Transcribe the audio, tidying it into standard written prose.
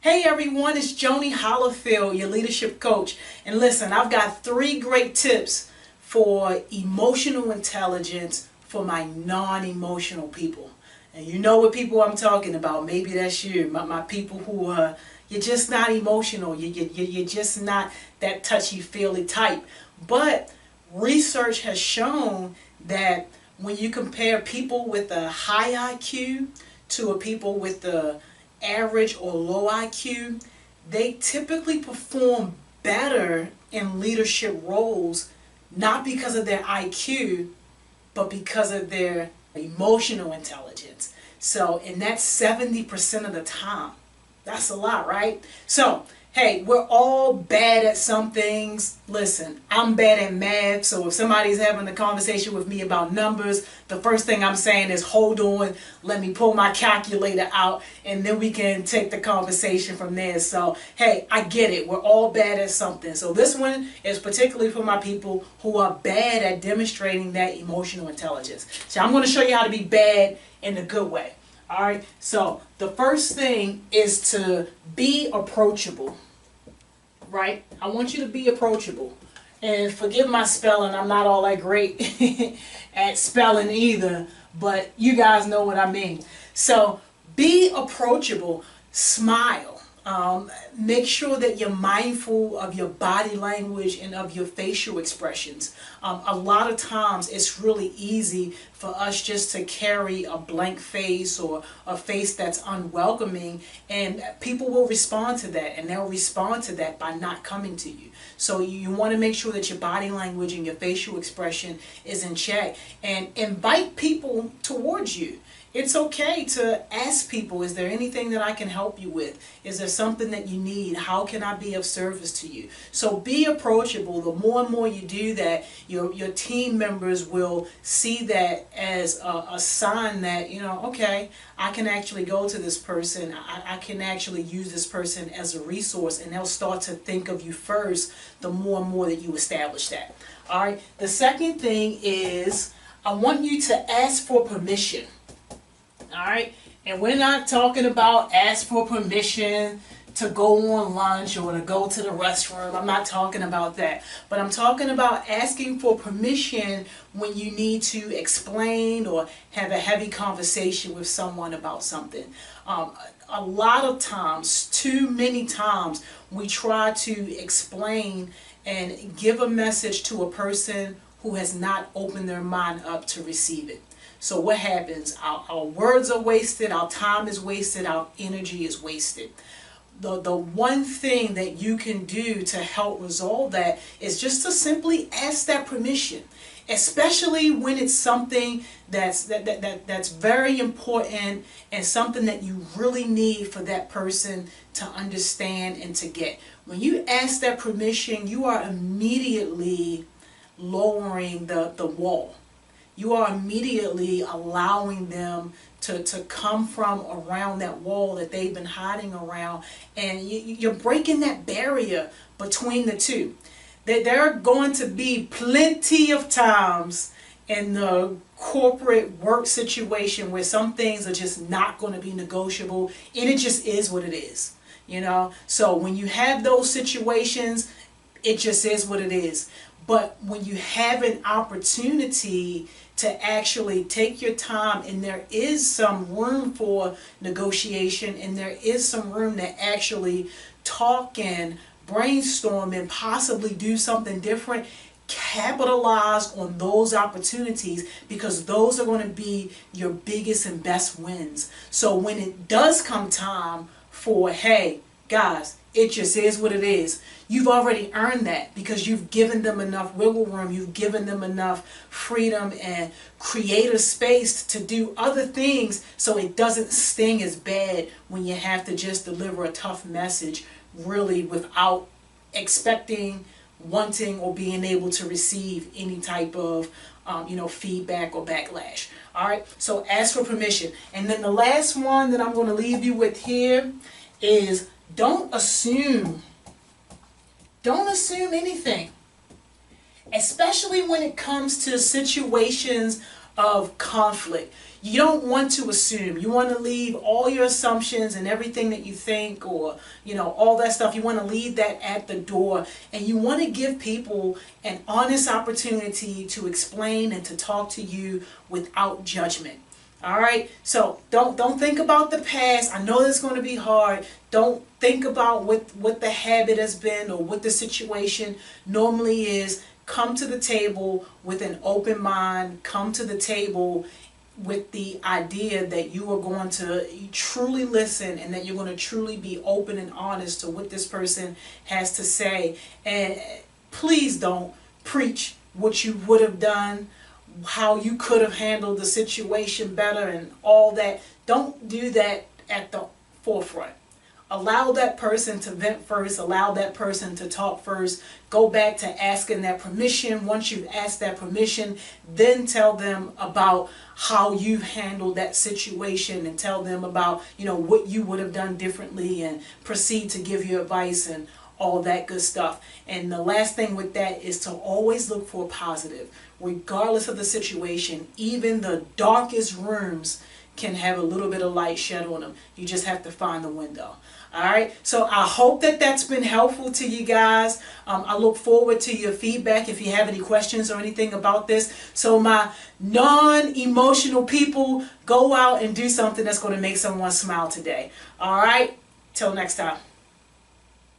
Hey everyone, it's Joni Hollifield, your leadership coach. And listen, I've got 3 great tips for emotional intelligence for my non-emotional people. And you know what people I'm talking about. Maybe that's you, my people who you're just not emotional. You're just not that touchy-feely type. But research has shown that when you compare people with a high IQ to a people with the average or low IQ, they typically perform better in leadership roles, not because of their IQ, but because of their emotional intelligence. So, and that's 70% of the time. That's a lot, right? So, hey, we're all bad at some things. Listen, I'm bad at math, so if somebody's having a conversation with me about numbers, the first thing I'm saying is, hold on, let me pull my calculator out, and then we can take the conversation from there. So, hey, I get it. We're all bad at something. So this one is particularly for my people who are bad at demonstrating that emotional intelligence. So I'm going to show you how to be bad in a good way. Alright, so the first thing is to be approachable, right? I want you to be approachable. And forgive my spelling, I'm not all that great at spelling either, but you guys know what I mean. So be approachable, smile. Make sure that you're mindful of your body language and of your facial expressions. A lot of times it's really easy for us just to carry a blank face or a face that's unwelcoming, and people will respond to that, and they'll respond to that by not coming to you. So you want to make sure that your body language and your facial expression is in check, and invite people towards you. It's okay to ask people, is there anything that I can help you with? Is there something that you need? How can I be of service to you? So be approachable. The more and more you do that, your team members will see that as a sign that, okay, I can actually go to this person. I can actually use this person as a resource, and they'll start to think of you first the more and more that you establish that. All right. The second thing is I want you to ask for permission. Alright, and we're not talking about ask for permission to go on lunch or to go to the restroom. I'm not talking about that. But I'm talking about asking for permission when you need to explain or have a heavy conversation with someone about something. A lot of times, too many times, we try to explain and give a message to a person who has not opened their mind up to receive it. So what happens? Our words are wasted, our time is wasted, our energy is wasted. The one thing that you can do to help resolve that is just to simply ask that permission, especially when it's something that's very important and something that you really need for that person to understand and to get. When you ask that permission, you are immediately lowering the wall. You are immediately allowing them to come from around that wall that they've been hiding around, and you're breaking that barrier between the two. There are going to be plenty of times in the corporate work situation where some things are just not going to be negotiable, and it just is what it is. So when you have those situations, it just is what it is. But when you have an opportunity to actually take your time, and there is some room for negotiation, and there is some room to actually talk and brainstorm and possibly do something different, capitalize on those opportunities, because those are going to be your biggest and best wins. So when it does come time for, hey, guys, it just is what it is, you've already earned that because you've given them enough wiggle room, you've given them enough freedom and creative space to do other things, so it doesn't sting as bad when you have to just deliver a tough message really without expecting, wanting, or being able to receive any type of feedback or backlash. Alright, so ask for permission. And then the last one that I'm going to leave you with here is don't assume. Don't assume anything. Especially when it comes to situations of conflict. You don't want to assume. You want to leave all your assumptions and everything that you think, or all that stuff. You want to leave that at the door, and you want to give people an honest opportunity to explain and to talk to you without judgment. All right, so don't think about the past. I know it's going to be hard. Don't think about what the habit has been or what the situation normally is. Come to the table with an open mind. Come to the table with the idea that you are going to truly listen, and that you're going to truly be open and honest to what this person has to say. And please don't preach what you would have done, how you could have handled the situation better and all that. Don't do that at the forefront. Allow that person to vent first. Allow that person to talk first. Go back to asking that permission. Once you've asked that permission, then tell them about how you've handled that situation, and tell them about what you would have done differently, and proceed to give you advice and all that good stuff. And the last thing with that is to always look for a positive. Regardless of the situation, even the darkest rooms can have a little bit of light shed on them. You just have to find the window. Alright, so I hope that that's been helpful to you guys. I look forward to your feedback if you have any questions or anything about this. So my non-emotional people, go out and do something that's going to make someone smile today. Alright, till next time.